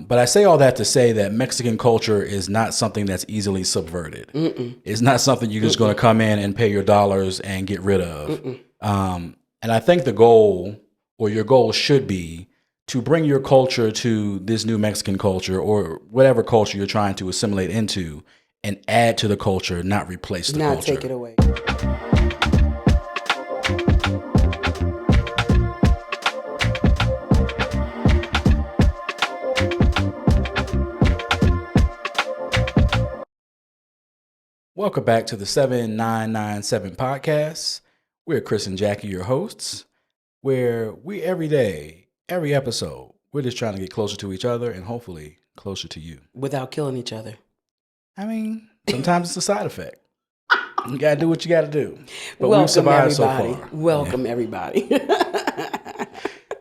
But I say all that to say that Mexican culture is not something that's easily subverted. It's not something you're just going to come in and pay your dollars and get rid of. And I think the goal, or your goal should be, to bring your culture to this new Mexican culture or whatever culture you're trying to assimilate into and add to the culture, not replace the culture. Not take it away. Welcome back to the 7997 podcast. We're Chris and Jackie, your hosts, where we every day, every episode, we're just trying to get closer to each other and hopefully closer to you. Without killing each other. I mean, sometimes it's a side effect. You got to do what you got to do. But Welcome, we've survived everybody. so far. Welcome, everybody.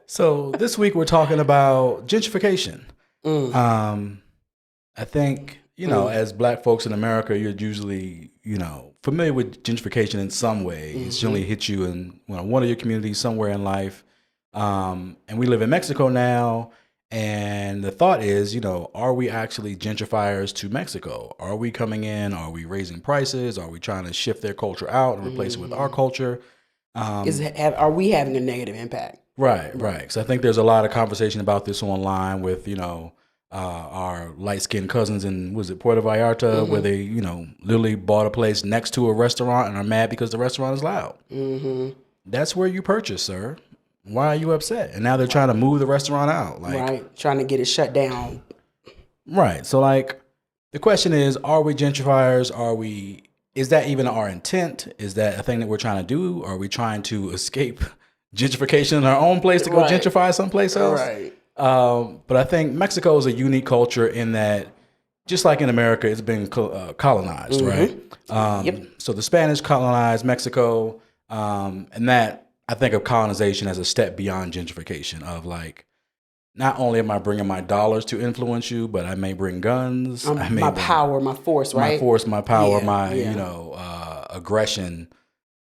So this week we're talking about gentrification. I think, as Black folks in America, you're usually, familiar with gentrification in some way. It's generally hit you in one of your communities somewhere in life. And we live in Mexico now. And the thought is, are we actually gentrifiers to Mexico? Are we coming in? Are we raising prices? Are we trying to shift their culture out and replace it with our culture? Are we having a negative impact? Right. Because I think there's a lot of conversation about this online with, our light-skinned cousins in, Puerto Vallarta, where they, literally bought a place next to a restaurant and are mad because the restaurant is loud. That's where you purchase, sir. Why are you upset? And now they're trying to move the restaurant out. Right, trying to get it shut down. Right. So, the question is, are we gentrifiers? Is that even our intent? Is that a thing that we're trying to do? Are we trying to escape gentrification in our own place to go gentrify someplace else? Right. But I think Mexico is a unique culture in that, just like in America, it's been colonized, right? So the Spanish colonized Mexico, and that, I think of colonization as a step beyond gentrification of not only am I bringing my dollars to influence you, but I may bring guns. My power, my force, right? My force, my power, aggression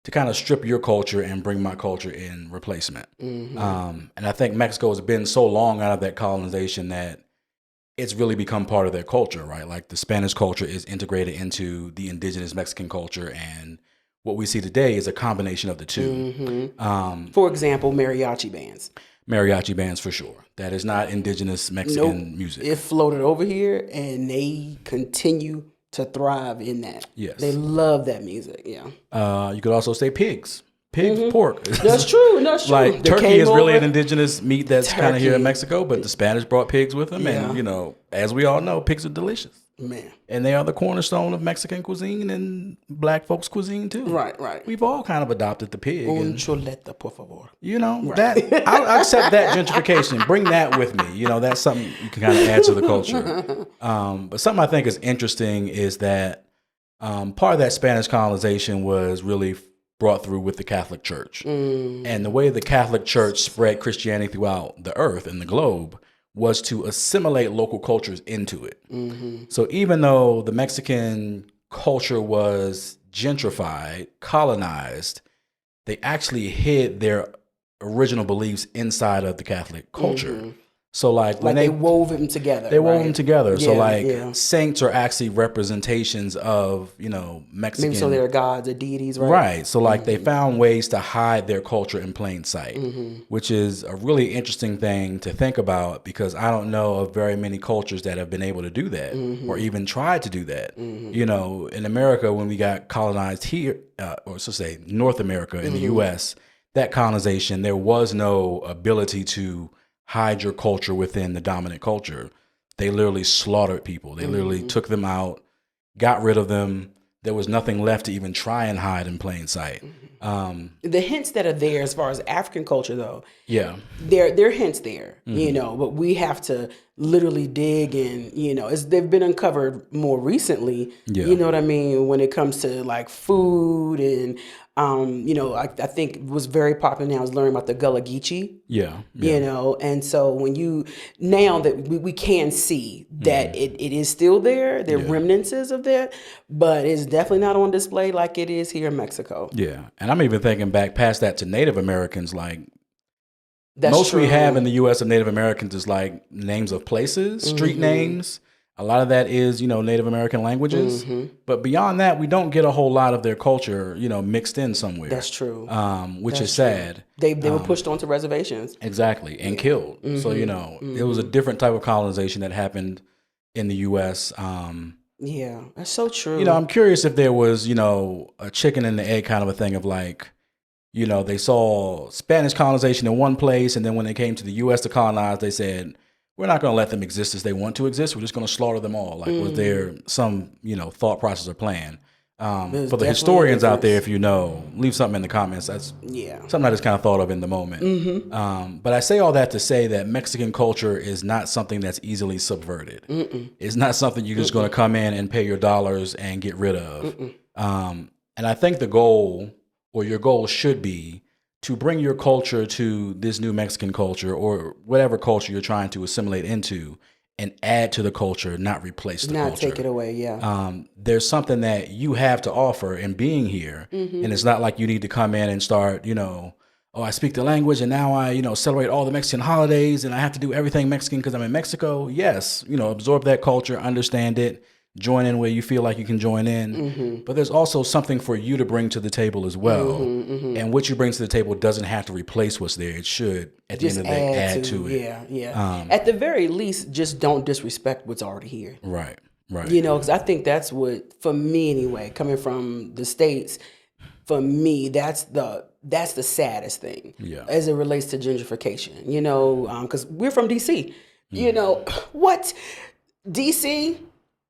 to kind of strip your culture and bring my culture in replacement. And I think Mexico has been so long out of that colonization that it's really become part of their culture, right? The Spanish culture is integrated into the indigenous Mexican culture, and what we see today is a combination of the two. For example, mariachi bands. Mariachi bands, for sure. That is not indigenous Mexican music. It floated over here, and they continue to thrive in that. Yes. They love that music, yeah. You could also say pigs. Pork. That's true. Turkey is really an indigenous meat that's kind of here in Mexico, but the Spanish brought pigs with them. Yeah. And, as we all know, pigs are delicious. Man. And they are the cornerstone of Mexican cuisine and Black folks' cuisine, too. Right. We've all kind of adopted the pig. Un chuleta, por favor. I'll accept that gentrification. Bring that with me. That's something you can kind of add to the culture. But something I think is interesting is that part of that Spanish colonization was really brought through with the Catholic Church. And the way the Catholic Church spread Christianity throughout the earth and the globe was to assimilate local cultures into it. So even though the Mexican culture was gentrified, colonized, they actually hid their original beliefs inside of the Catholic culture. So when they wove them together. They wove them together. So saints are actually representations of, Mexican. Maybe so they're gods or deities, right? Right. So they found ways to hide their culture in plain sight, which is a really interesting thing to think about, because I don't know of very many cultures that have been able to do that or even tried to do that. In America, when we got colonized here, or so say North America in the U.S., that colonization, there was no ability to hide your culture within the dominant culture. They literally slaughtered people. They literally took them out, got rid of them. There was nothing left to even try and hide in plain sight. The hints that are there as far as African culture, though, there are hints there, but we have to literally dig and, they've been uncovered more recently, you know what I mean, when it comes to food and, I think was very popular now is learning about the Gullah Geechee. And so now that we can see that it is still there, there are remnants of that, but it's definitely not on display like it is here in Mexico. Yeah. And I'm even thinking back past that to Native Americans, Most we have in the U.S. of Native Americans is like names of places, street names. A lot of that is, Native American languages. But beyond that, we don't get a whole lot of their culture, mixed in somewhere. That's true. Which is sad. They were pushed onto reservations. Exactly. And killed. So, it was a different type of colonization that happened in the U.S. Yeah, that's so true. I'm curious if there was, a chicken and the egg kind of a thing of like, they saw Spanish colonization in one place, and then when they came to the U.S. to colonize, they said, we're not going to let them exist as they want to exist. We're just going to slaughter them all. Like, was there some, thought process or plan? For the historians out there, if leave something in the comments. That's something I just kind of thought of in the moment. But I say all that to say that Mexican culture is not something that's easily subverted. It's not something you're just going to come in and pay your dollars and get rid of. And I think the goal, or your goal, should be to bring your culture to this new Mexican culture or whatever culture you're trying to assimilate into, and add to the culture, not replace the culture. Not take it away, yeah. There's something that you have to offer in being here, and it's not like you need to come in and start, I speak the language and now I, celebrate all the Mexican holidays and I have to do everything Mexican because I'm in Mexico. Yes, absorb that culture, understand it, join in where you feel like you can join in. But there's also something for you to bring to the table as well. And what you bring to the table doesn't have to replace what's there. It should, at the end of the day, add to it. Yeah. At the very least, just don't disrespect what's already here. Right. Because I think that's what, for me anyway, coming from the States, for me, that's the saddest thing as it relates to gentrification. Because we're from DC. What? DC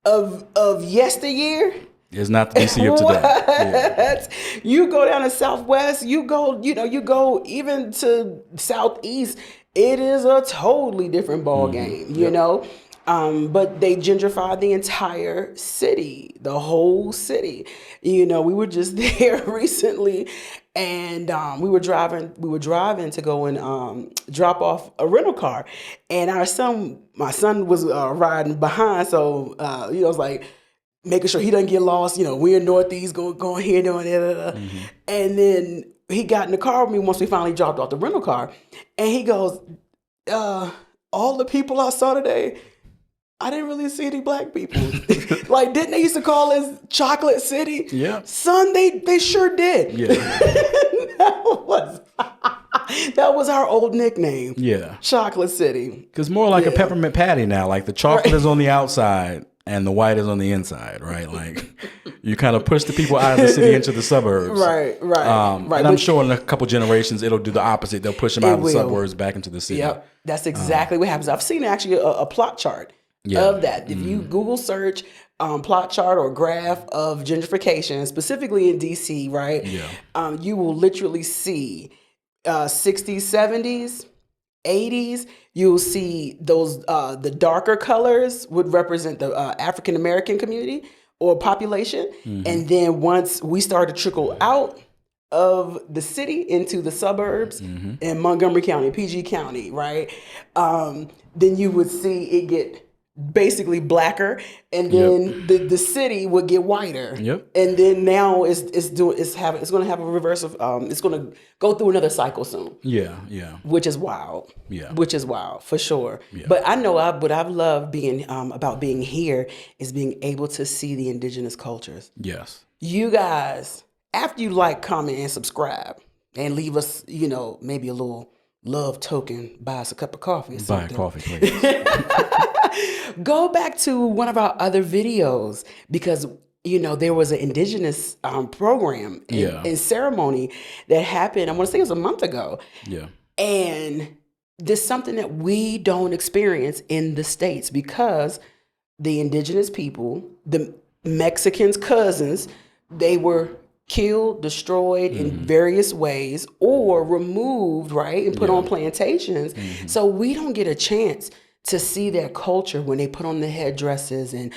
of yesteryear is not the DC of today. Yeah. You go down to Southwest, you go even to Southeast, it is a totally different ball game, you know. But they gentrified the entire city, the whole city. We were just there recently, and we were driving to go and drop off a rental car, and my son was riding behind, so I was like making sure he doesn't get lost. We're in Northeast, going here, doing it, and then he got in the car with me once we finally dropped off the rental car, and he goes, all the people I saw today, I didn't really see any black people. Like, didn't they used to call us Chocolate City? Yeah. Son, they sure did. Yeah. That was our old nickname. Yeah. Chocolate City. Because more like a peppermint patty now. Like the chocolate is on the outside and the white is on the inside, right? Like you kind of push the people out of the city into the suburbs. Right. And I'm sure in a couple generations it'll do the opposite. They'll push them out of the suburbs back into the city. Yep. That's exactly what happens. I've seen actually a plot chart of that. If you Google search plot chart or graph of gentrification, specifically in DC, right? Yeah. You will literally see 60s, 70s, 80s. You'll see those the darker colors would represent the African American community or population, and then once we start to trickle out of the city into the suburbs in Montgomery County, PG County, right? Then you would see it get basically blacker, and then the city would get whiter. And then now it's going to have a reverse of it's going to go through another cycle soon. Which is wild. Which is wild for sure. But I know what I've loved being about being here is being able to see the indigenous cultures. Yes. You guys, after you like, comment, and subscribe, and leave us, maybe a little love token, buy us a cup of coffee or something. Buy a coffee, please. Go back to one of our other videos, because there was an Indigenous program and ceremony that happened, I want to say it was a month ago. And there's something that we don't experience in the States, because the Indigenous people, the Mexicans' cousins, they were killed, destroyed in various ways, or removed, right, and put on plantations. So we don't get a chance to see their culture when they put on the headdresses and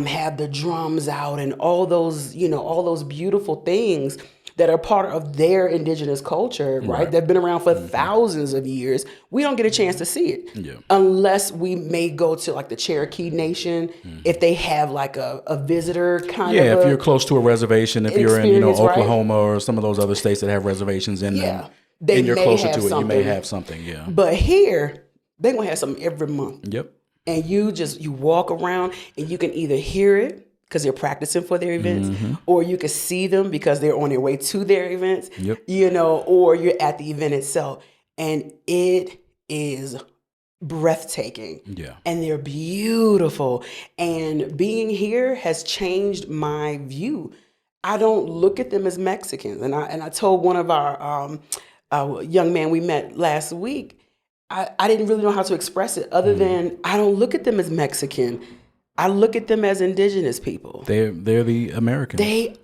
have the drums out and all those, all those beautiful things that are part of their indigenous culture, right? They've been around for thousands of years. We don't get a chance to see it unless we may go to like the Cherokee Nation, if they have like a visitor kind of. If you're close to a reservation, if you're in, Oklahoma or some of those other states that have reservations in them. they and you're may closer have to it, something. you may have something. Yeah. But here, they're going to have something every month. Yep. And you walk around and you can either hear it because they're practicing for their events, or you can see them because they're on their way to their events, Yep. Or you're at the event itself. And it is breathtaking. Yeah. And they're beautiful. And being here has changed my view. I don't look at them as Mexicans. And I told one of our young man we met last week, I didn't really know how to express it other than I don't look at them as Mexican. I look at them as indigenous people. They're the Americans.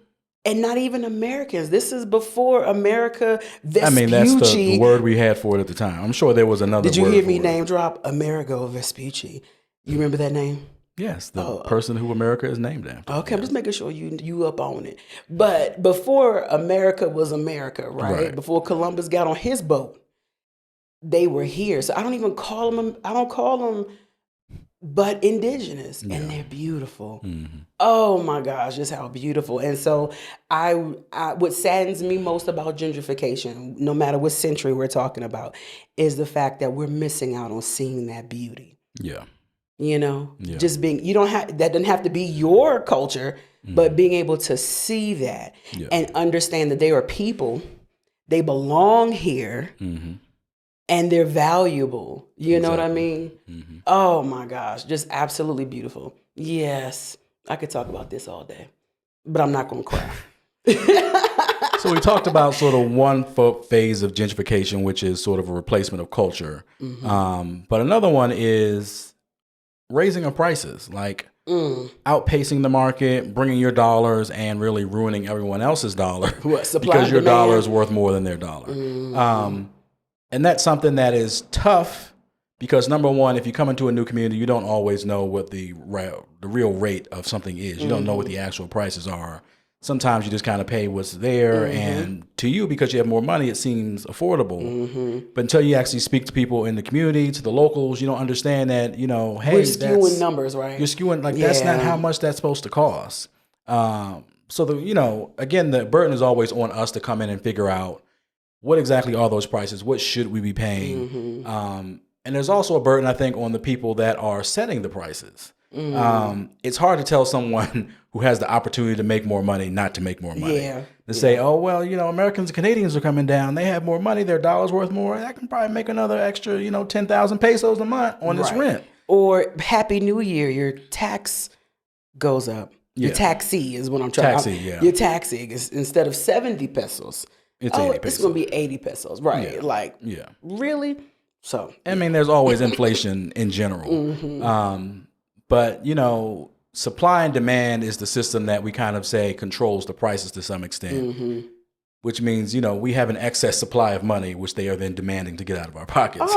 And not even Americans. This is before America Vespucci. I mean, that's the word we had for it at the time. I'm sure there was another word. Did you hear me name drop Amerigo Vespucci? You remember that name? Yes, the person who America is named after. Okay, I'm just making sure you up on it. But before America was America, right? Before Columbus got on his boat, they were here. So I don't even call them, but indigenous. And they're beautiful. Mm-hmm. Oh my gosh, just how beautiful. And so what saddens me most about gentrification, no matter what century we're talking about, is the fact that we're missing out on seeing that beauty. Yeah. Just being, that doesn't have to be your culture, but being able to see that and understand that they are people, they belong here. Mm-hmm. And they're valuable. You know what I mean? Mm-hmm. Oh my gosh, just absolutely beautiful. Yes, I could talk about this all day, but I'm not going to cry. So we talked about sort of one phase of gentrification, which is sort of a replacement of culture. Mm-hmm. But another one is raising of prices, like outpacing the market, bringing your dollars and really ruining everyone else's dollar because your dollar is worth more than their dollar. Mm-hmm. And that's something that is tough because, number one, if you come into a new community, you don't always know what the real rate of something is. You don't know what the actual prices are. Sometimes you just kind of pay what's there. Mm-hmm. And to you, because you have more money, it seems affordable. Mm-hmm. But until you actually speak to people in the community, to the locals, you don't understand that, hey, we're skewing numbers, right? You're skewing, that's not how much that's supposed to cost. So, again, the burden is always on us to come in and figure out what exactly are those prices? What should we be paying? Mm-hmm. And there's also a burden, I think, on the people that are setting the prices. Mm-hmm. It's hard to tell someone who has the opportunity to make more money not to make more money. Say, oh, well, Americans and Canadians are coming down. They have more money. Their dollar's worth more. I can probably make another extra, 10,000 pesos a month on this rent. Or Happy New Year, your tax goes up. Your taxi is what I'm trying to Your taxi is instead of 70 pesos. It's 80 pesos. It's going to be 80 pesos, right? Really? So, I mean, there's always inflation in general. Mm-hmm. But, supply and demand is the system that we kind of say controls the prices to some extent, which means, we have an excess supply of money, which they are then demanding to get out of our pockets.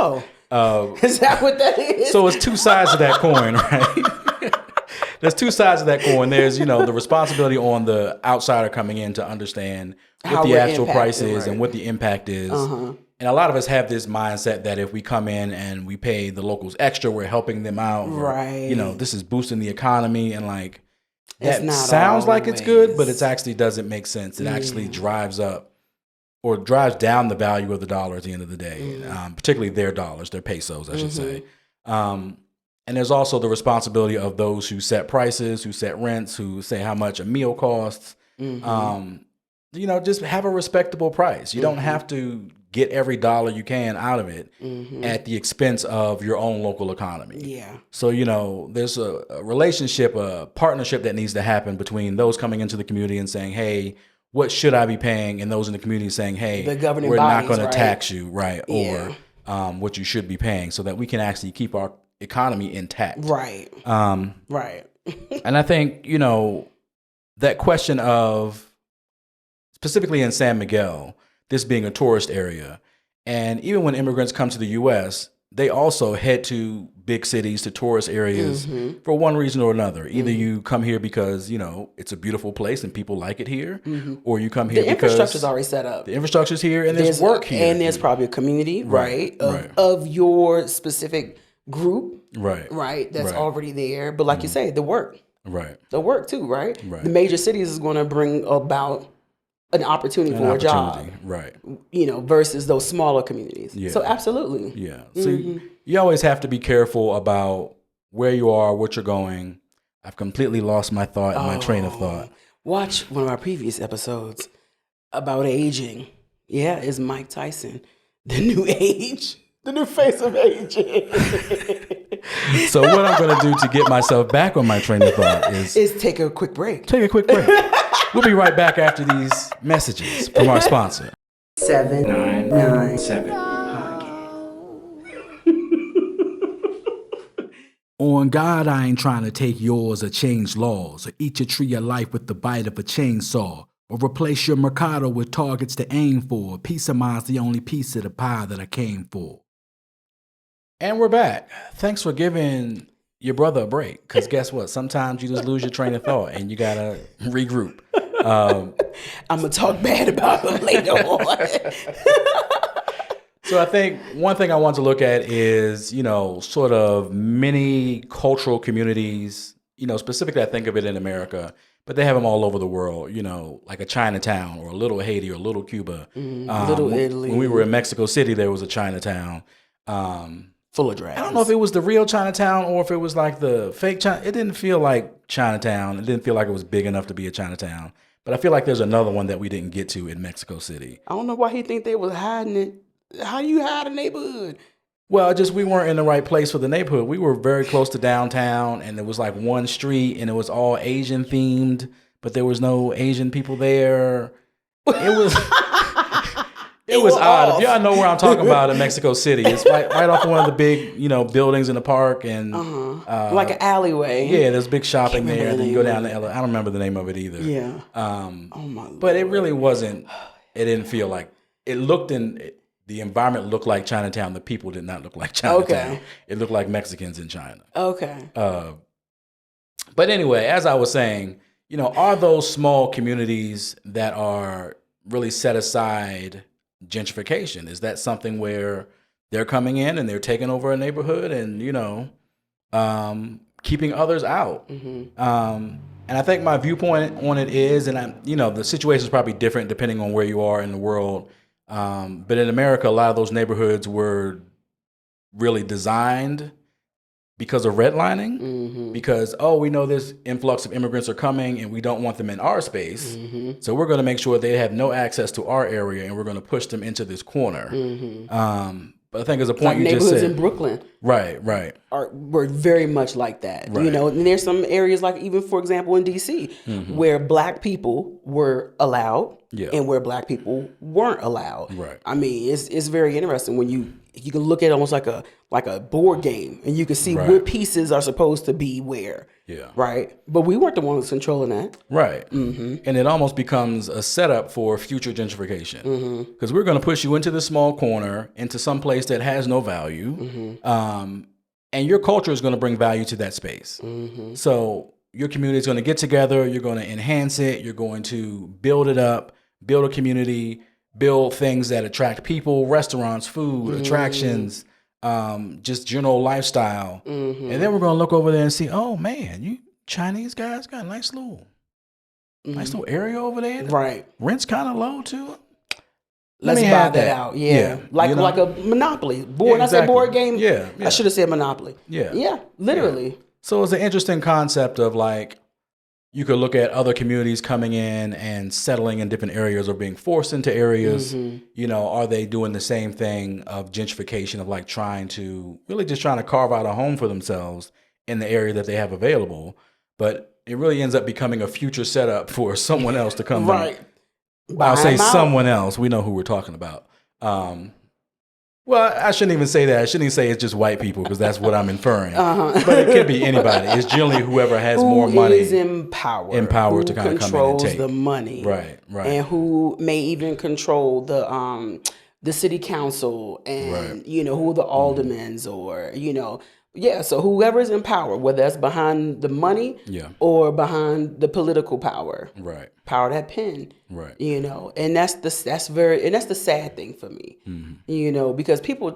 Is that what that is? So it's two sides of that coin, right? There's two sides of that coin. There's, the responsibility on the outsider coming in to understand what the actual price is and what the impact is. And a lot of us have this mindset that if we come in and we pay the locals extra, we're helping them out. Right. Or, this is boosting the economy. And that sounds like it's good, but it actually doesn't make sense. It actually drives up or drives down the value of the dollar at the end of the day, particularly their dollars, their pesos, I should say. And there's also the responsibility of those who set prices, who set rents, who say how much a meal costs. Just have a respectable price. You don't have to get every dollar you can out of it at the expense of your own local economy. Yeah. So, there's a relationship, a partnership that needs to happen between those coming into the community and saying, hey, what should I be paying? And those in the community saying, hey, we're not going to tax you, right? Or what you should be paying so that we can actually keep our economy intact. Right. Right. And I think, that question of, specifically in San Miguel, this being a tourist area, and even when immigrants come to the U.S., they also head to big cities, to tourist areas for one reason or another. Either you come here because, it's a beautiful place and people like it here, or you come here because the infrastructure's already set up. The infrastructure's here and there's work here. And there's probably a community, of your specific group, right, that's already there. But like you say, the work. Right. The work too, right? The major cities is going to bring about an opportunity for a job, right? Versus those smaller communities. Yeah. So absolutely, yeah. So you always have to be careful about where you are, what you're going. I've completely lost my thought and my train of thought. Watch one of our previous episodes about aging. Yeah, is Mike Tyson the new age, the new face of aging? So what I'm going to do to get myself back on my train of thought is take a quick break. Take a quick break. We'll be right back after these messages from our sponsor. 797. On God, I ain't trying to take yours or change laws or eat your tree of life with the bite of a chainsaw or replace your Mercado with targets to aim for. Peace of mind's the only piece of the pie that I came for. And we're back. Thanks for giving your brother a break, because guess what? Sometimes you just lose your train of thought and you got to regroup. I'm going to talk bad about him later on. So I think one thing I want to look at is, sort of many cultural communities, specifically I think of it in America, but they have them all over the world, like a Chinatown or a little Haiti or a little Cuba. Little Italy. When we were in Mexico City, there was a Chinatown. Full of dragons. I don't know if it was the real Chinatown or if it was like the fake China. It didn't feel like Chinatown. It didn't feel like it was big enough to be a Chinatown. But I feel like there's another one that we didn't get to in Mexico City. I don't know why he think they was hiding it. How do you hide a neighborhood? Well, just we weren't in the right place for the neighborhood. We were very close to downtown, and there was like one street, and it was all Asian themed, but there was no Asian people there. It was it was odd. Off. If y'all know where I'm talking about in Mexico City, it's right off one of the big buildings in the park, and like an alleyway. Yeah, there's big shopping there, and then you go down to LA. I don't remember the name of it either. Yeah. Oh my Lord. But it really wasn't. It didn't feel like it looked in. The environment looked like Chinatown. The people did not look like Chinatown. Okay. It looked like Mexicans in China. Okay. But anyway, as I was saying, are those small communities that are really set aside gentrification? Is that something where they're coming in and they're taking over a neighborhood and, keeping others out? Mm-hmm. And I think my viewpoint on it is, and the situation is probably different depending on where you are in the world. But in America, a lot of those neighborhoods were really designed because of redlining, because, we know this influx of immigrants are coming and we don't want them in our space. Mm-hmm. So we're going to make sure they have no access to our area and we're going to push them into this corner. Mm-hmm. But I think as a point you just said. Neighborhoods in Brooklyn. Right. Were very much like that. Right. And there's some areas like even, for example, in D.C., where Black people were allowed and where Black people weren't allowed. Right. I mean, it's very interesting when you can look at it almost like a board game and you can see what pieces are supposed to be where. Yeah. Right. But we weren't the ones controlling that. Right. Mm-hmm. And it almost becomes a setup for future gentrification, because we're going to push you into the small corner, into some place that has no value. And your culture is going to bring value to that space. Mm-hmm. So your community is going to get together. You're going to enhance it. You're going to build it up, build a community, build things that attract people, restaurants, food, attractions, just general lifestyle. And then we're going to look over there and see, oh man, you Chinese guys got a nice little area over there. Right. Rent's kind of low too. Let's buy that out. Yeah. Like a Monopoly. Board. Exactly. I said board game. Yeah. I should have said Monopoly. Yeah. Yeah. Literally. Yeah. So it's an interesting concept of like, you could look at other communities coming in and settling in different areas or being forced into areas. Are they doing the same thing of gentrification, of like trying to carve out a home for themselves in the area that they have available? But it really ends up becoming a future setup for someone else to come right. I'll say someone else. We know who we're talking about. Well, I shouldn't even say that. I shouldn't even say it's just white people, because that's what I'm inferring. But it could be anybody. It's generally whoever has more money. Who is empowered to kind of come in and take. Controls the money. Right. And who may even control the city council and, who the aldermans or, so whoever's in power, whether that's behind the money or behind the political power. Right. Power that pen. Right. And that's the sad thing for me. Because people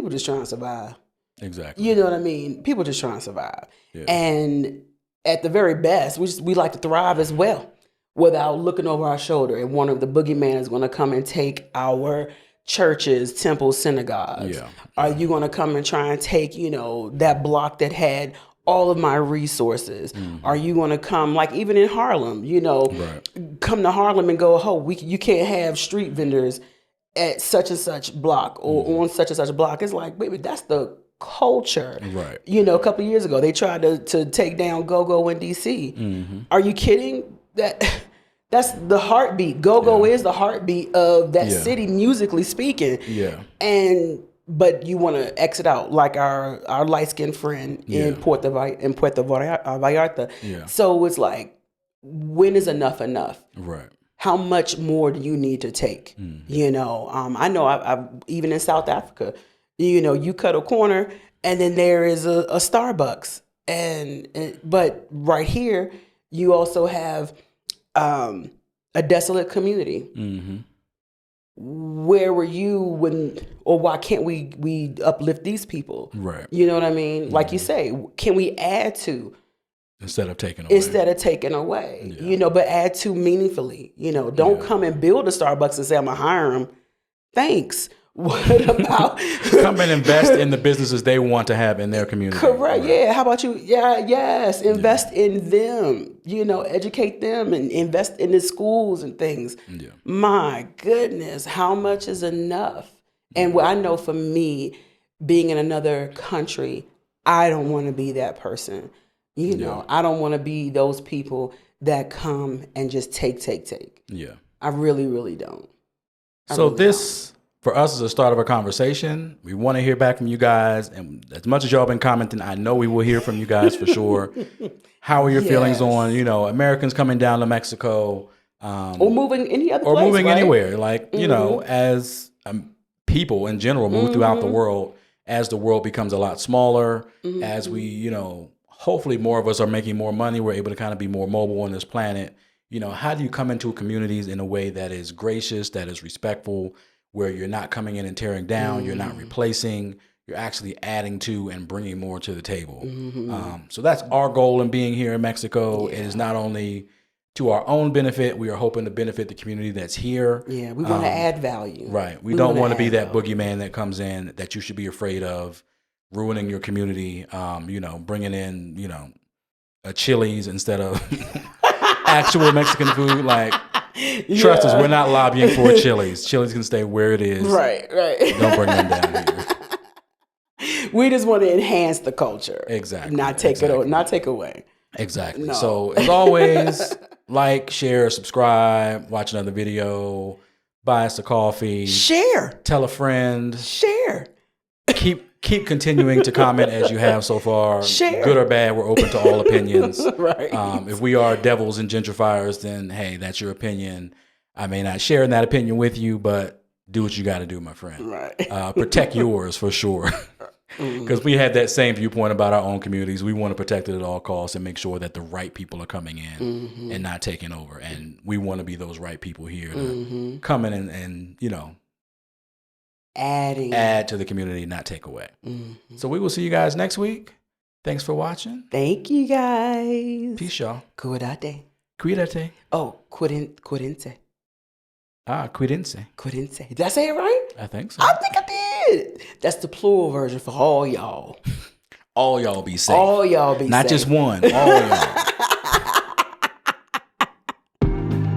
just trying to survive. Exactly. You know what I mean? People just trying to survive. Yeah. And at the very best, we like to thrive as well. without looking over our shoulder, and one of the boogeyman is going to come and take our churches, temples, synagogues? Yeah. Are you going to come and try and take, that block that had all of my resources? Are you going to come, like even in Harlem, come to Harlem and go, you can't have street vendors at such and such block or on such and such block. It's like, baby, that's the culture. Right. A couple of years ago, they tried to take down Go-Go in DC. Are you kidding? That's the heartbeat. Go-Go is the heartbeat of that city, musically speaking. Yeah. But you want to exit out like our light-skinned friend in Puerto Vallarta. Yeah. So it's like, when is enough enough? Right. How much more do you need to take? I know I've even in South Africa, you cut a corner and then there is a Starbucks. But right here, you also have a desolate community. Where were you why can't we uplift these people? Right. You know what I mean? Like you say, can we add to instead of taking away? But add to meaningfully. Don't come and build a Starbucks and say I'm gonna hire them. Thanks. What about come and invest in the businesses they want to have in their community? Correct. Right. Yeah. How about you? Yeah. Yes. Invest in them. Educate them and invest in the schools and things. Yeah. My goodness, how much is enough? And what I know for me, being in another country, I don't want to be that person. I don't want to be those people that come and just take. Yeah. I really, really don't. For us, is the start of a conversation. We want to hear back from you guys. And as much as y'all been commenting, I know we will hear from you guys for sure. How are your feelings on, Americans coming down to Mexico? Or moving any other place, or moving right? anywhere. Like, as people in general move throughout the world, as the world becomes a lot smaller, as we, hopefully more of us are making more money, we're able to kind of be more mobile on this planet. How do you come into communities in a way that is gracious, that is respectful, where you're not coming in and tearing down, you're not replacing, you're actually adding to and bringing more to the table. So that's our goal in being here in Mexico. Yeah. It is not only to our own benefit, we are hoping to benefit the community that's here. Yeah, we want to add value. Right. We don't want to be that boogeyman that comes in that you should be afraid of, ruining your community, bringing in, a Chili's instead of actual Mexican food. Like, trust us, we're not lobbying for Chili's. Chili's can stay where it is. Right. Don't bring them down here. We just want to enhance the culture. Exactly. Not take away. Exactly. No. So as always, like, share, subscribe, watch another video, buy us a coffee. Share. Tell a friend. Share. Keep continuing to comment as you have so far. Share. Good or bad, we're open to all opinions. Right. If we are devils and gentrifiers, then hey, that's your opinion. I may not share that opinion with you, but do what you got to do, my friend. Right. Protect yours for sure. Because we had that same viewpoint about our own communities. We want to protect it at all costs and make sure that the right people are coming in and not taking over. And we want to be those right people here to come in and add to the community, not take away. So we will see you guys next week. Thanks for watching. Thank you, guys. Peace, y'all. Cuídate. Cuídate. Oh, cuídense. Cuídense. Cuídense. Did I say it right? I think so. I think I did. That's the plural version for all y'all. All y'all be safe. All y'all be safe. Not just one. All y'all.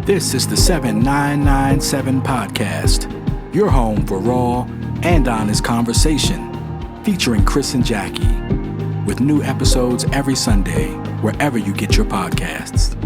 This is the 7997 Podcast, your home for raw and honest conversation, featuring Chris and Jackie, with new episodes every Sunday, wherever you get your podcasts.